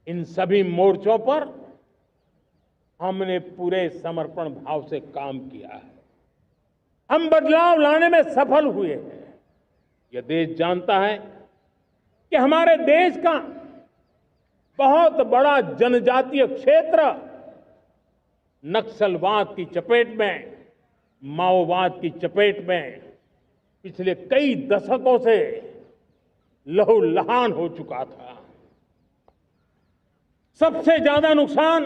इन सभी मोर्चों पर हमने पूरे समर्पण भाव से काम किया है। हम बदलाव लाने में सफल हुए हैं। यह देश जानता है कि हमारे देश का बहुत बड़ा जनजातीय क्षेत्र नक्सलवाद की चपेट में, माओवाद की चपेट में पिछले कई दशकों से लहूलुहान हो चुका था। सबसे ज्यादा नुकसान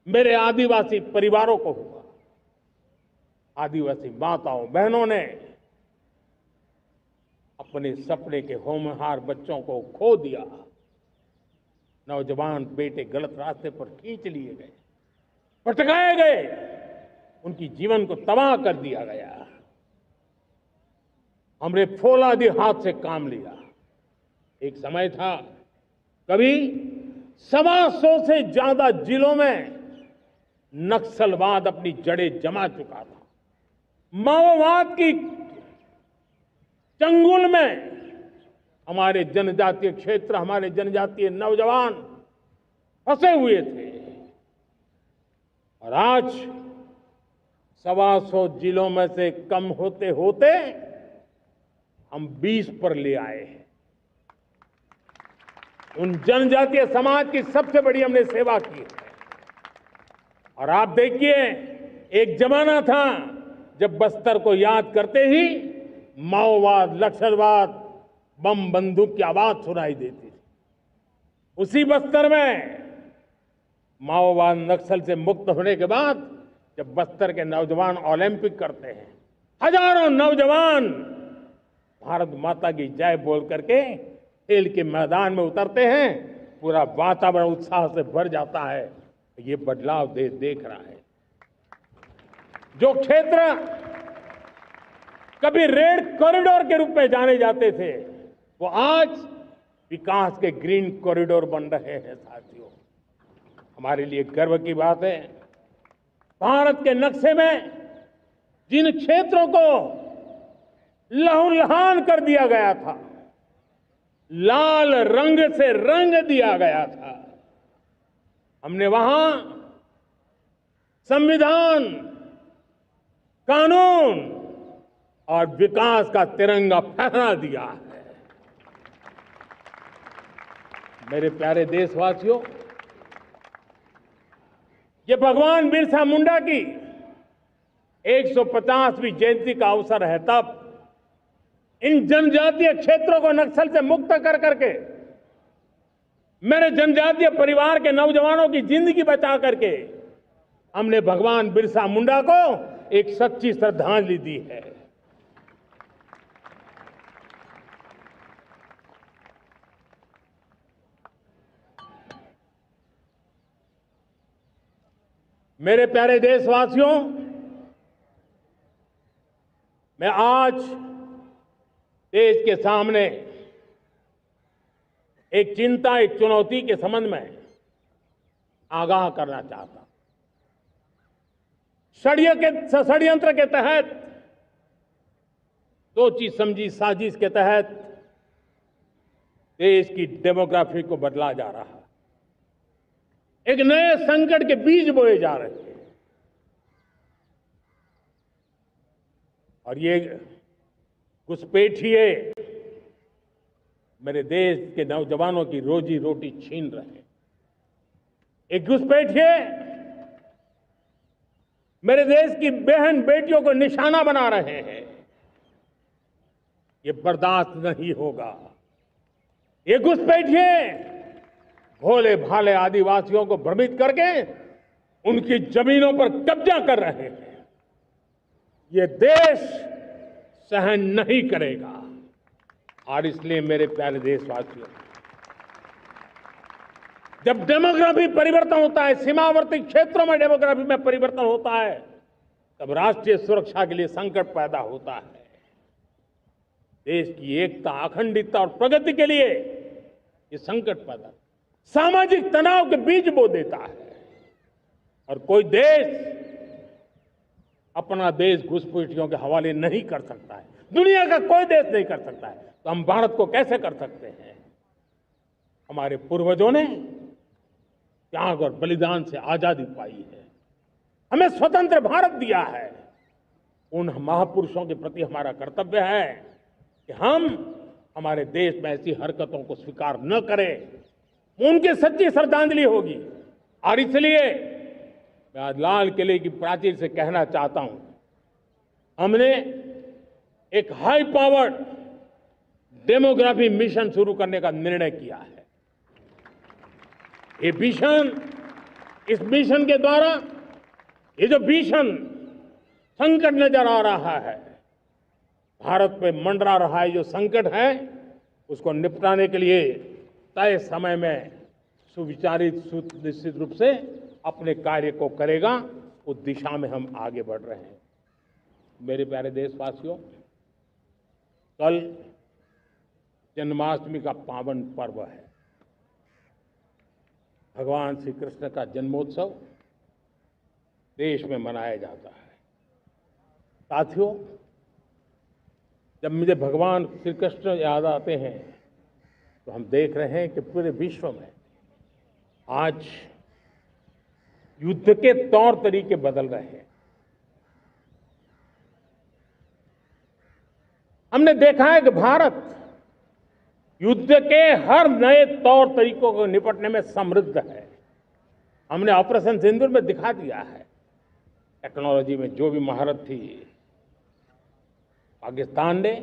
मेरे आदिवासी परिवारों को हुआ। आदिवासी माताओं बहनों ने अपने सपने के होनहार बच्चों को खो दिया। नौजवान बेटे गलत रास्ते पर खींच लिए गए, भटकाए गए, उनकी जीवन को तबाह कर दिया गया। हमने फौलादी हाथ से काम लिया। एक समय था कभी 125 से ज्यादा जिलों में नक्सलवाद अपनी जड़ें जमा चुका था। माओवाद की चंगुल में हमारे जनजातीय क्षेत्र, हमारे जनजातीय नौजवान फंसे हुए थे। और आज 125 जिलों में से कम होते होते हम 20 पर ले आए हैं। उन जनजातीय समाज की सबसे बड़ी हमने सेवा की है। और आप देखिए, एक जमाना था जब बस्तर को याद करते ही माओवाद, नक्सलवाद, बम बंदूक की आवाज सुनाई देती थी। उसी बस्तर में माओवाद नक्सल से मुक्त होने के बाद जब बस्तर के नौजवान ओलंपिक करते हैं, हजारों नौजवान भारत माता की जय बोल करके खेल के मैदान में उतरते हैं, पूरा वातावरण उत्साह से भर जाता है। ये बदलाव देश देख रहा है। जो क्षेत्र कभी रेड कॉरिडोर के रूप में जाने जाते थे, वो आज विकास के ग्रीन कॉरिडोर बन रहे हैं। साथियों, हमारे लिए गर्व की बात है, भारत के नक्शे में जिन क्षेत्रों को लहूलुहान कर दिया गया था, लाल रंग से रंग दिया गया था, हमने वहां संविधान, कानून और विकास का तिरंगा फहरा दिया है। मेरे प्यारे देशवासियों, ये भगवान बिरसा मुंडा की 150वीं जयंती का अवसर है। तब इन जनजातीय क्षेत्रों को नक्सल से मुक्त कर करके, मेरे जनजातीय परिवार के नौजवानों की जिंदगी बचा करके हमने भगवान बिरसा मुंडा को एक सच्ची श्रद्धांजलि दी है। मेरे प्यारे देशवासियों, मैं आज देश के सामने एक चिंता, एक चुनौती के संबंध में आगाह करना चाहता हूं। षड्यंत्र के तहत, सोची समझी साजिश के तहत देश की डेमोग्राफी को बदला जा रहा है। एक नए संकट के बीज बोए जा रहे हैं। और ये घुसपैठिए मेरे देश के नौजवानों की रोजी रोटी छीन रहे हैं। एक घुसपैठिए मेरे देश की बहन बेटियों को निशाना बना रहे हैं। ये बर्दाश्त नहीं होगा। ये घुसपैठिए भोले भाले आदिवासियों को भ्रमित करके उनकी जमीनों पर कब्जा कर रहे हैं। ये देश सहन नहीं करेगा। और इसलिए मेरे प्यारे देशवासियों, जब डेमोग्राफी परिवर्तन होता है, सीमावर्ती क्षेत्रों में डेमोग्राफी में परिवर्तन होता है, तब राष्ट्रीय सुरक्षा के लिए संकट पैदा होता है। देश की एकता, अखंडता और प्रगति के लिए ये संकट पैदा, सामाजिक तनाव के बीज बो देता है। और कोई देश अपना देश घुसपैठियों के हवाले नहीं कर सकता है। दुनिया का कोई देश नहीं कर सकता है, तो हम भारत को कैसे कर सकते हैं? हमारे पूर्वजों ने त्याग और बलिदान से आजादी पाई है, हमें स्वतंत्र भारत दिया है। उन महापुरुषों के प्रति हमारा कर्तव्य है कि हम हमारे देश में ऐसी हरकतों को स्वीकार न करें। उनकी सच्ची श्रद्धांजलि होगी। और इसलिए मैं आज लाल किले की प्राचीर से कहना चाहता हूं, हमने एक हाई पावर्ड डेमोग्राफी मिशन शुरू करने का निर्णय किया है। ये मिशन, इस मिशन के द्वारा ये जो भीषण संकट नजर आ रहा है, भारत पे मंडरा रहा है जो संकट है, उसको निपटाने के लिए तय समय में सुविचारित सुनिश्चित रूप से अपने कार्य को करेगा। उस दिशा में हम आगे बढ़ रहे हैं। मेरे प्यारे देशवासियों, कल जन्माष्टमी का पावन पर्व है। भगवान श्री कृष्ण का जन्मोत्सव देश में मनाया जाता है। साथियों, जब मुझे भगवान श्री कृष्ण याद आते हैं तो हम देख रहे हैं कि पूरे विश्व में आज युद्ध के तौर तरीके बदल रहे हैं। हमने देखा है कि भारत युद्ध के हर नए तौर तरीकों को निपटने में समृद्ध है। हमने ऑपरेशन सिंदूर में दिखा दिया है। टेक्नोलॉजी में जो भी महारत थी, पाकिस्तान ने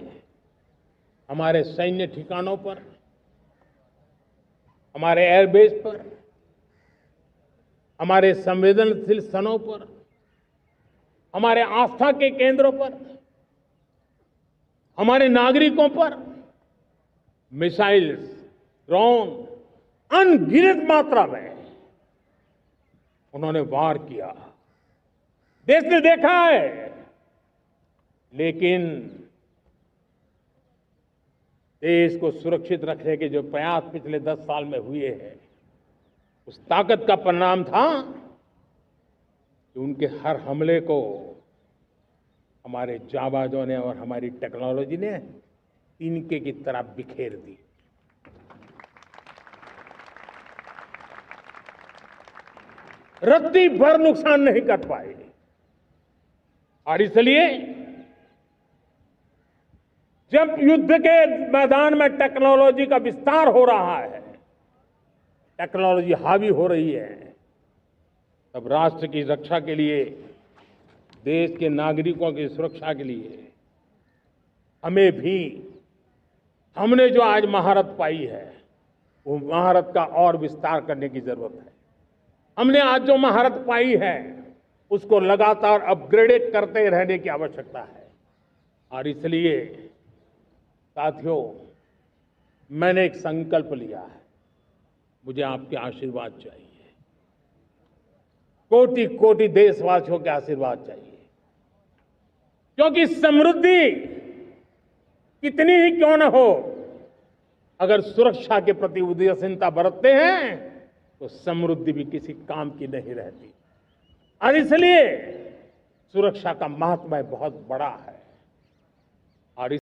हमारे सैन्य ठिकानों पर, हमारे एयरबेस पर, हमारे संवेदनशील स्थलों पर, हमारे आस्था के केंद्रों पर, हमारे नागरिकों पर मिसाइल्स, ड्रोन अनगिनत मात्रा में उन्होंने वार किया। देश ने देखा है। लेकिन देश को सुरक्षित रखने के जो प्रयास पिछले 10 साल में हुए हैं, उस ताकत का परिणाम था कि उनके हर हमले को हमारे जाबाजों ने और हमारी टेक्नोलॉजी ने तिनके की तरह बिखेर दी। रत्ती भर नुकसान नहीं कर पाए। और इसलिए जब युद्ध के मैदान में टेक्नोलॉजी का विस्तार हो रहा है, टेक्नोलॉजी हावी हो रही है, तब राष्ट्र की रक्षा के लिए, देश के नागरिकों की सुरक्षा के लिए हमें भी, हमने जो आज महारत पाई है, वो महारत का और विस्तार करने की जरूरत है। हमने आज जो महारत पाई है, उसको लगातार अपग्रेडेड करते रहने की आवश्यकता है। और इसलिए साथियों, मैंने एक संकल्प लिया है। मुझे आपके आशीर्वाद चाहिए, कोटि कोटि देशवासियों के आशीर्वाद चाहिए। क्योंकि समृद्धि कितनी ही क्यों न हो, अगर सुरक्षा के प्रति उदासीनता बरतते हैं तो समृद्धि भी किसी काम की नहीं रहती। और इसलिए सुरक्षा का महत्व बहुत बड़ा है।